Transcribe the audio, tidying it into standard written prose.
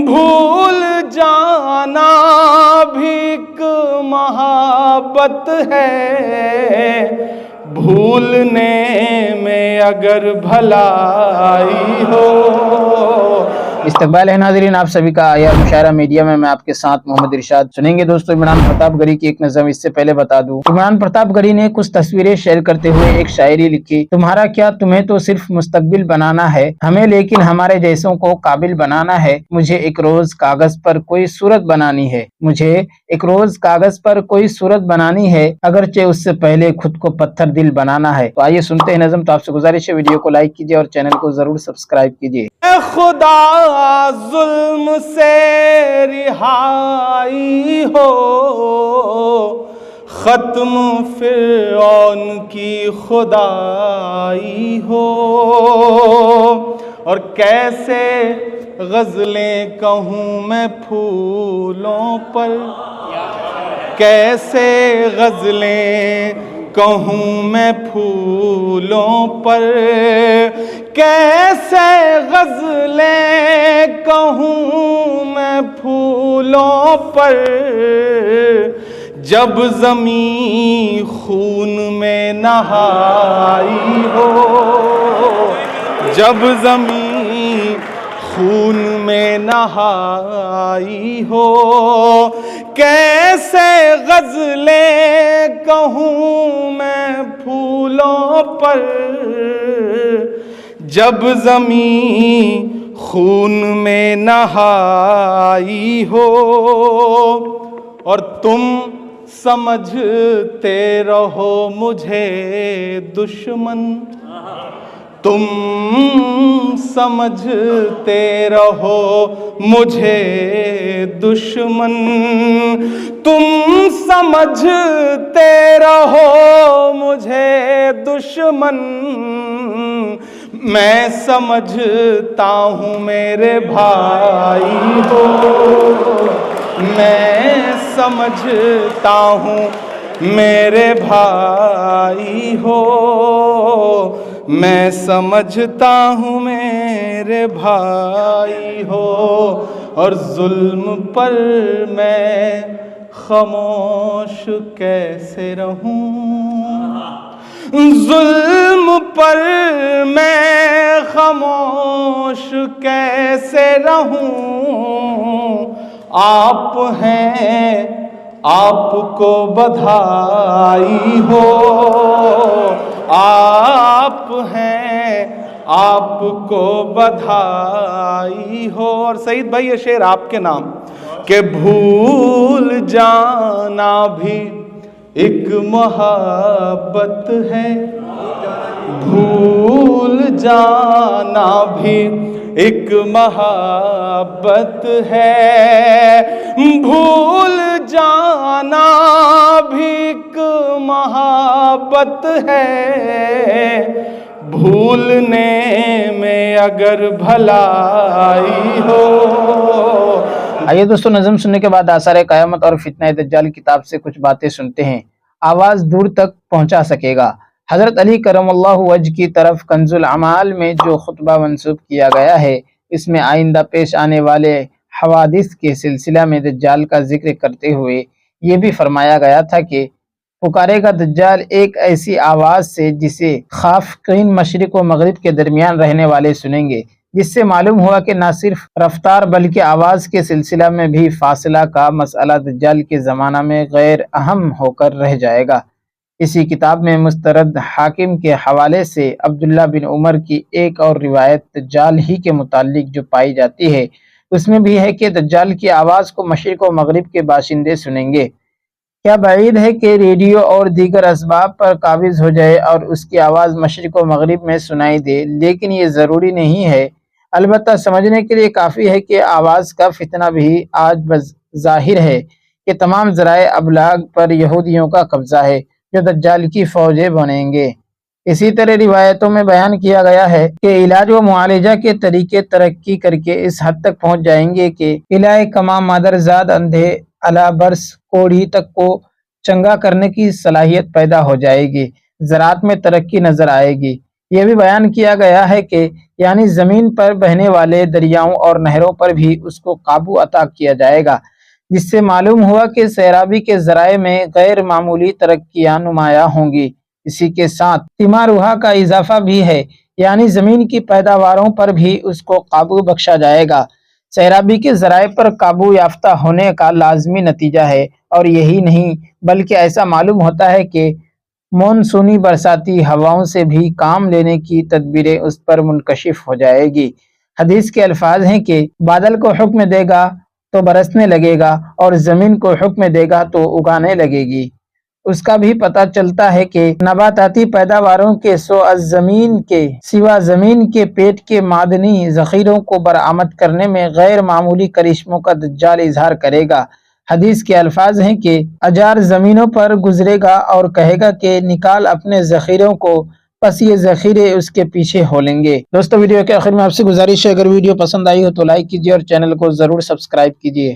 بھول جانا بھی ایک محبت ہے، بھولنے میں اگر بھلائی ہو۔ استقبال ہے ناظرین آپ سبھی کا آیا مشاعرہ میڈیا میں آپ کے ساتھ محمد ارشاد سنیں گے دوستو عمران پرتاپ گڑھی کی ایک نظم۔ اس سے پہلے بتا دوں عمران پرتاپ گڑھی نے کچھ تصویریں شیئر کرتے ہوئے ایک شاعری لکھی۔ تمہارا کیا، تمہیں تو صرف مستقبل بنانا ہے، ہمیں لیکن ہمارے جیسوں کو قابل بنانا ہے۔ مجھے ایک روز کاغذ پر کوئی صورت بنانی ہے، مجھے ایک روز کاغذ پر کوئی صورت بنانی ہے، اگرچہ اس سے پہلے خود کو پتھر دل بنانا ہے۔ تو آئیے سنتے ہیں نظم۔ تو آپ سے گزارش ہے ویڈیو کو لائک کیجیے اور چینل کو ضرور سبسکرائب کیجیے۔ اے خدا ظلم سے رہائی ہو، ختم فرعون کی خدائی ہو، اور کیسے غزلیں کہوں میں پھولوں پر، کیسے غزلیں کہوں میں پھولوں پر، کیسے غزلیں کہوں میں پھولوں پر، جب زمین خون میں نہائی ہو، جب زمین خون میں نہائی ہو، کیسے غزلیں کہوں میں پھولوں پر، جب زمین خون میں نہائی ہو، اور تم سمجھتے رہو مجھے دشمن، تم سمجھتے رہو مجھے دشمن، تم سمجھتے رہو مجھے دشمن، میں سمجھتا ہوں میرے بھائی ہو، میں سمجھتا ہوں میرے بھائی ہو، میں سمجھتا ہوں میرے بھائی ہو، اور ظلم پر میں خاموش کیسے رہوں، ظلم پر میں خاموش کیسے رہوں، آپ ہیں آپ کو بدھائی ہو، آپ ہیں آپ کو بدھائی ہو، اور سعید بھائی یہ شعر آپ کے نام، کہ بھول جانا بھی ایک محبت ہے، بھول جانا بھی ایک محبت ہے، بھول جانا بھی ایک محبت ہے، بھولنے میں اگر بھلائی ہو۔ آئیے دوستو نظم سننے کے بعد آثار قیامت اور فتنہ دجال کتاب سے کچھ باتیں سنتے ہیں، آواز دور تک پہنچا سکے گا۔ حضرت علی کرم اللہ وجہ کی طرف کنز الاعمال میں جو خطبہ منسوب کیا گیا ہے، اس میں آئندہ پیش آنے والے حوادث کے سلسلہ میں دجال کا ذکر کرتے ہوئے یہ بھی فرمایا گیا تھا کہ پکارے گا دجال ایک ایسی آواز سے جسے خافقین مشرق و مغرب کے درمیان رہنے والے سنیں گے، جس سے معلوم ہوا کہ نہ صرف رفتار بلکہ آواز کے سلسلہ میں بھی فاصلہ کا مسئلہ دجال کے زمانہ میں غیر اہم ہو کر رہ جائے گا۔ اسی کتاب میں مسترد حاکم کے حوالے سے عبداللہ بن عمر کی ایک اور روایت دجال ہی کے متعلق جو پائی جاتی ہے، اس میں بھی ہے کہ دجال کی آواز کو مشرق و مغرب کے باشندے سنیں گے۔ کیا بعید ہے کہ ریڈیو اور دیگر اسباب پر قابض ہو جائے اور اس کی آواز مشرق و مغرب میں سنائی دے، لیکن یہ ضروری نہیں ہے۔ البتہ سمجھنے کے لیے کافی ہے کہ آواز کا فتنہ بھی آج ظاہر ہے کہ تمام ذرائع ابلاغ پر یہودیوں کا قبضہ ہے جو دجال کی فوجیں بنیں گے۔ اسی طرح روایتوں میں بیان کیا گیا ہے کہ علاج و معالجہ کے طریقے ترقی کر کے اس حد تک پہنچ جائیں گے کہ الہ کما مادرزاد اندھے علا برس کوڑھی تک کو چنگا کرنے کی صلاحیت پیدا ہو جائے گی، زراعت میں ترقی نظر آئے گی۔ یہ بھی بیان کیا گیا ہے کہ یعنی زمین پر بہنے والے دریاؤں اور نہروں پر بھی اس کو قابو عطا کیا جائے گا، جس سے معلوم ہوا کہ سیرابی کے ذرائع میں غیر معمولی ترقیاں نمایاں ہوں گی۔ اسی کے ساتھ ثمارها کا اضافہ بھی ہے، یعنی زمین کی پیداواروں پر بھی اس کو قابو بخشا جائے گا۔ سیرابی کے ذرائع پر قابو یافتہ ہونے کا لازمی نتیجہ ہے، اور یہی نہیں بلکہ ایسا معلوم ہوتا ہے کہ مونسونی برساتی ہواؤں سے بھی کام لینے کی تدبیریں اس پر منکشف ہو جائے گی۔ حدیث کے الفاظ ہیں کہ بادل کو حکم دے گا تو برسنے لگے گا، اور زمین کو حکم دے گا تو اگانے لگے گی۔ اس کا بھی پتہ چلتا ہے کہ نباتاتی پیداواروں کے سوا زمین کے پیٹ کے معدنی ذخیروں کو برآمد کرنے میں غیر معمولی کرشموں کا دجال اظہار کرے گا۔ حدیث کے الفاظ ہیں کہ اجار زمینوں پر گزرے گا اور کہے گا کہ نکال اپنے ذخیروں کو، پس یہ ذخیرے اس کے پیچھے ہو لیں گے۔ دوستو ویڈیو کے آخر میں آپ سے گزارش ہے، اگر ویڈیو پسند آئی ہو تو لائک کیجیے اور چینل کو ضرور سبسکرائب کیجیے۔